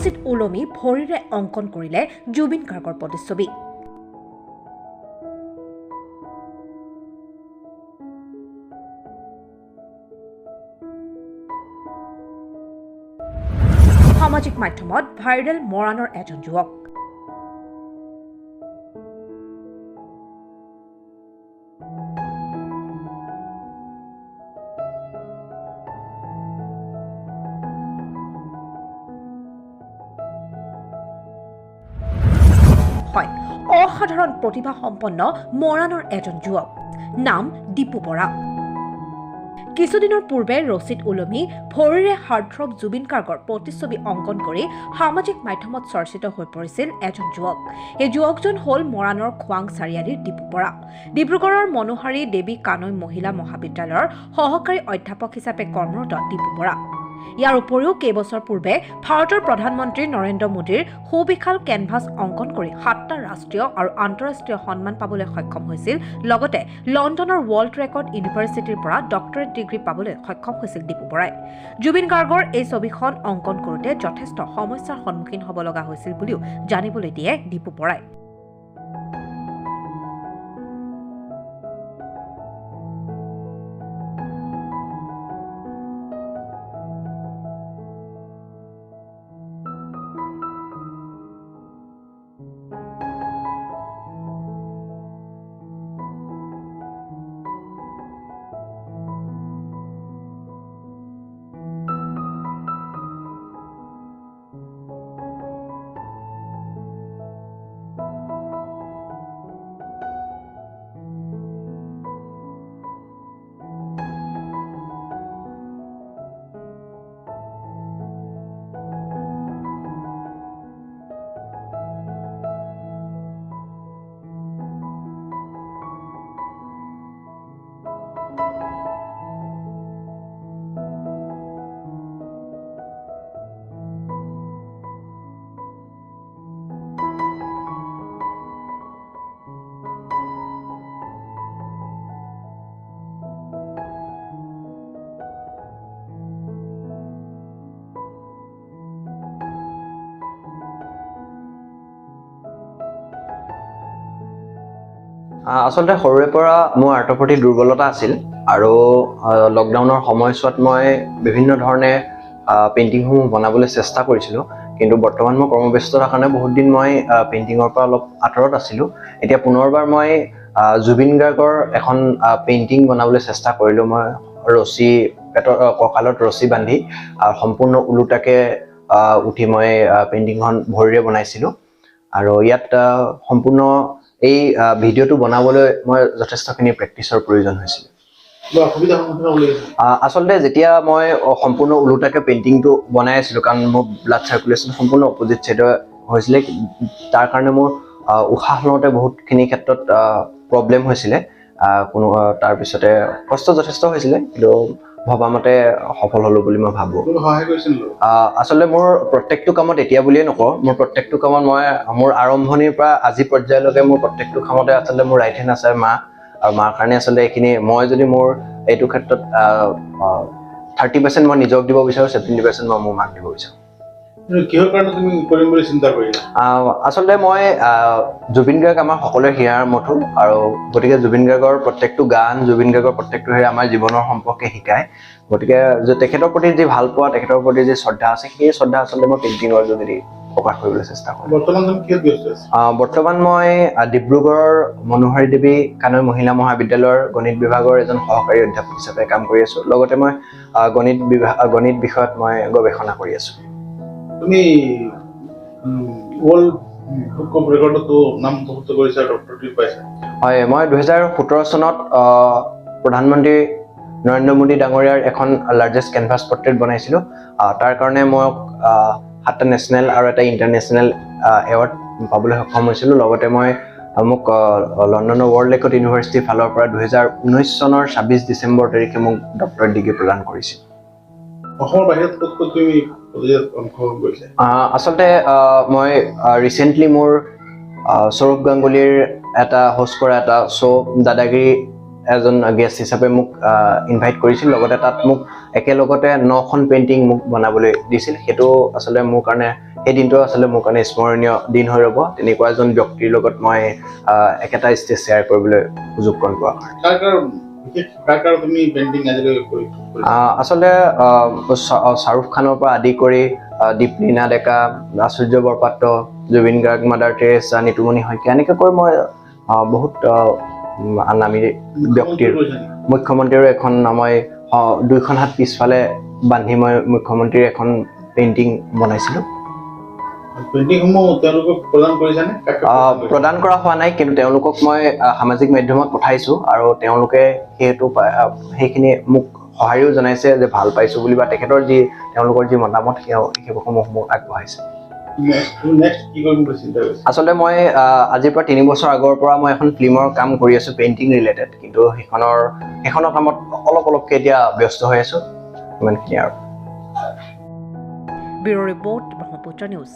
ৰচিদ উলমি ভৰিৰে অংকন কৰিলে জুবিন গাৰ্গৰ প্ৰতিচ্ছবি। সামাজিক মাধ্যমত ভাইৰেল মৰাণৰ এজন যুৱক। হয়, অসাধাৰণ প্ৰতিভা সম্পন্ন মৰাণৰ এজন যুৱক, নাম দীপু বৰা। কিছুদিনৰ পূৰ্বে ৰচিদ উলমি ভৰিৰে হাৰ্টথ্ৰব জুবিন গাৰ্গৰ প্ৰতিচ্ছবি অংকন কৰি সামাজিক মাধ্যমত চৰ্চিত হৈ পৰিছিল এজন যুৱক। এই যুৱকজন হ'ল মৰাণৰ খোৱাং চাৰিআলিৰ দীপু বৰা। ডিব্ৰুগড়ৰ মনোহাৰী দেৱী কানৈ মহিলা মহাবিদ্যালয়ৰ সহকাৰী অধ্যাপক হিচাপে কৰ্মৰত দীপু বৰা। ইয়াৰ উপৰিও কেইবছৰ পূৰ্বে ভাৰতৰ প্ৰধানমন্ত্ৰী নৰেন্দ্ৰ মোদীৰ সুবিশাল কেনভাছ অংকন কৰি 7টা ৰাষ্ট্ৰীয় আৰু আন্তঃৰাষ্ট্ৰীয় সন্মান পাবলৈ সক্ষম হৈছিল। লগতে লণ্ডনৰ ৱৰ্ল্ড ৰেকৰ্ড ইউনিভাৰ্চিটিৰ পৰা ডক্টৰেট ডিগ্ৰী পাবলৈ সক্ষম হৈছিল দীপু বৰাই। জুবিন গাৰ্গৰ এই ছবিখন অংকন কৰোঁতে যথেষ্ট সমস্যাৰ সন্মুখীন হ'ব লগা হৈছিল বুলিও জানিবলৈ দিয়ে দীপু বৰাই। আচলতে সৰুৰে পৰা মোৰ আৰ্টৰ প্ৰতি দুৰ্বলতা আছিল আৰু লকডাউনৰ সময়ছোৱাত মই বিভিন্ন ধৰণে পেইণ্টিংসমূহ বনাবলৈ চেষ্টা কৰিছিলোঁ। কিন্তু বৰ্তমান মই কৰ্মব্যস্ততাৰ কাৰণে বহুত দিন মই পেইণ্টিঙৰ পৰা অলপ আঁতৰত আছিলোঁ। এতিয়া পুনৰবাৰ মই জুবিন গাৰ্গৰ এখন পেইণ্টিং বনাবলৈ চেষ্টা কৰিলোঁ। মই ৰছী কঁকালত ৰছী বান্ধি সম্পূৰ্ণ ওলোটাকৈ উঠি মই পেইণ্টিংখন ভৰিৰে বনাইছিলোঁ আৰু ইয়াত সম্পূৰ্ণ এই ভিডিঅ'টো বনাবলৈ মই যথেষ্টখিনি প্ৰেক্টিছৰ প্ৰয়োজন হৈছিল। আচলতে যেতিয়া মই সম্পূৰ্ণ ওলোটাকৈ পেইণ্টিংটো বনাই আছিলোঁ, কাৰণ মোৰ ব্লাড চাৰ্কুলেশ্যন সম্পূৰ্ণ অপজিট ছাইডে হৈছিলে, তাৰ কাৰণে মোৰ উশাহ লওঁতে বহুতখিনি ক্ষেত্ৰত প্ৰব্লেম হৈছিলে। তাৰপিছতে কষ্ট যথেষ্ট হৈছিলে, কিন্তু ভবামতে সফল হ'লো বুলি মই ভাবোঁ। আচলতে মোৰ প্ৰত্যেকটো কামত এতিয়া বুলিয়ে নকওঁ, মোৰ প্ৰত্যেকটো কামত মই মোৰ আৰম্ভণিৰ পৰা আজি পৰ্যায়লৈকে মোৰ প্ৰত্যেকটো কামতে আচলতে মোৰ ৰাইট হেণ্ড আছে মা, আৰু মাৰ কাৰণে আচলতে এইখিনি মই যদি মোৰ এইটো ক্ষেত্ৰত 30% মই নিজক দিব বিচাৰোঁ, 70% মই মোৰ মাক দিব বিচাৰোঁ। কিহৰ কাৰণে তুমি কৰিম বুলি চিন্তা কৰিলা? আচলতে মই জুবিন গাৰ্গ আমাৰ সকলোৰে হিয়াৰ মঠোৰ, আৰু গতিকে জুবিন গাৰ্গৰ প্ৰত্যেকটো গান, জুবিন গাৰ্গৰ প্ৰত্যেকটো হেৰি আমাৰ জীৱনৰ সম্পৰ্কে শিকায়। গতিকে তেখেতৰ প্ৰতি যি ভাল পোৱা, তেখেতৰ প্ৰতি যি শ্ৰদ্ধা আছে, সেই শ্ৰদ্ধা আচলতে মই পেইণ্টিঙৰ যোগেদি প্ৰকাশ কৰিবলৈ চেষ্টা কৰোঁ। বৰ্তমান তুমি কিহত ব্যস্ত আছা? বৰ্তমান মই ডিব্ৰুগড়ৰ মনোহাৰী দেৱী কানৈ মহিলা মহাবিদ্যালয়ৰ গণিত বিভাগৰ এজন সহকাৰী অধ্যাপক হিচাপে কাম কৰি আছোঁ। লগতে মই গণিত বিষয়ত মই গৱেষণা কৰি আছোঁ। তুমি ৱৰ্ল্ড বুক অফ ৰেকৰ্ডতো নামভুক্ত কৰিছা, ডক্টৰেট পাইছা? হয়, মই 2017 চনত প্ৰধানমন্ত্ৰী নৰেন্দ্ৰ মোদী ডাঙৰীয়াৰ এখন লাৰ্জেষ্ট কেনভাছ পৰ্ট্ৰেইট বনাইছিলোঁ। তাৰ কাৰণে মই 7টা নেশ্যনেল আৰু এটা ইণ্টাৰনেশ্যনেল এৱাৰ্ড পাবলৈ সক্ষম হৈছিলোঁ। লগতে মোক লণ্ডনৰ ৱৰ্ল্ড ৰেকৰ্ড ইউনিভাৰ্চিটিৰ ফালৰ পৰা 2019 চনৰ 26 ডিচেম্বৰ তাৰিখে মোক ডক্টৰেট ডিগ্ৰী প্ৰদান কৰিছিল। অসমৰ বাহিৰত ক'ত তুমি অংশগ্ৰহণ কৰিছা? আচলতে মই ৰিচেণ্টলি মোৰ সৌৰভ গাংগুলীৰ এটা হোষ্ট কৰা এটা শ্ব' দাদাগিৰি এজন গেষ্ট হিচাপে মোক ইনভাইট কৰিছিল। লগতে তাত মোক একেলগতে 9খন পেইণ্টিং মোক বনাবলৈ দিছিল। সেইটো আচলতে মোৰ কাৰণে এই দিনটো আচলতে মোৰ কাৰণে স্মৰণীয় দিন হৈ ৰ'ব। তেনেকুৱা এজন ব্যক্তিৰ লগত মই একেটা ষ্টেজ শ্বেয়াৰ কৰিবলৈ সুযোগ প্ৰদান কৰা হয়। কাৰ তুমি পেইণ্টিং আজিলৈকে কৰিছা? আচলতে শ্বাহৰুখ খানৰ পৰা আদি কৰি দীপলিনা ডেকা, আচুৰ্য বৰপাত্ৰ, জুবিন গাৰ্গ, মাদাৰ টেৰেছা, নিতুমণি শইকীয়া, এনেকৈ কৰি মই বহুত নামী ব্যক্তিৰ মুখ্যমন্ত্ৰীৰো এখন মই 2খন হাত পিছফালে বান্ধি মই মুখ্যমন্ত্ৰীৰ এখন পেইণ্টিং বনাইছিলোঁ। পেইণ্টিংসমূহ তেওঁলোকক প্ৰদান কৰিছানে? প্ৰদান কৰা হোৱা নাই, কিন্তু তেওঁলোকক মই সামাজিক মাধ্যমত পঠাইছোঁ আৰু তেওঁলোকে সেইখিনি মোক সঁহাৰিও জনাইছে যে ভাল পাইছোঁ বুলি, বা তেওঁলোকৰ যি মতামত সেইসমূহ মোক আগবঢ়াইছে। আচলতে মই আজিৰ পৰা 3 বছৰ আগৰ পৰা মই এখন ফিল্মৰ কাম কৰি আছোঁ পেইণ্টিং ৰিলেটেড, কিন্তু সেইখনৰ কামত অলপকৈ এতিয়া ব্যস্ত হৈ আছোঁ, ইমানখিনি আৰু। Bureau report, Brahmaputra news.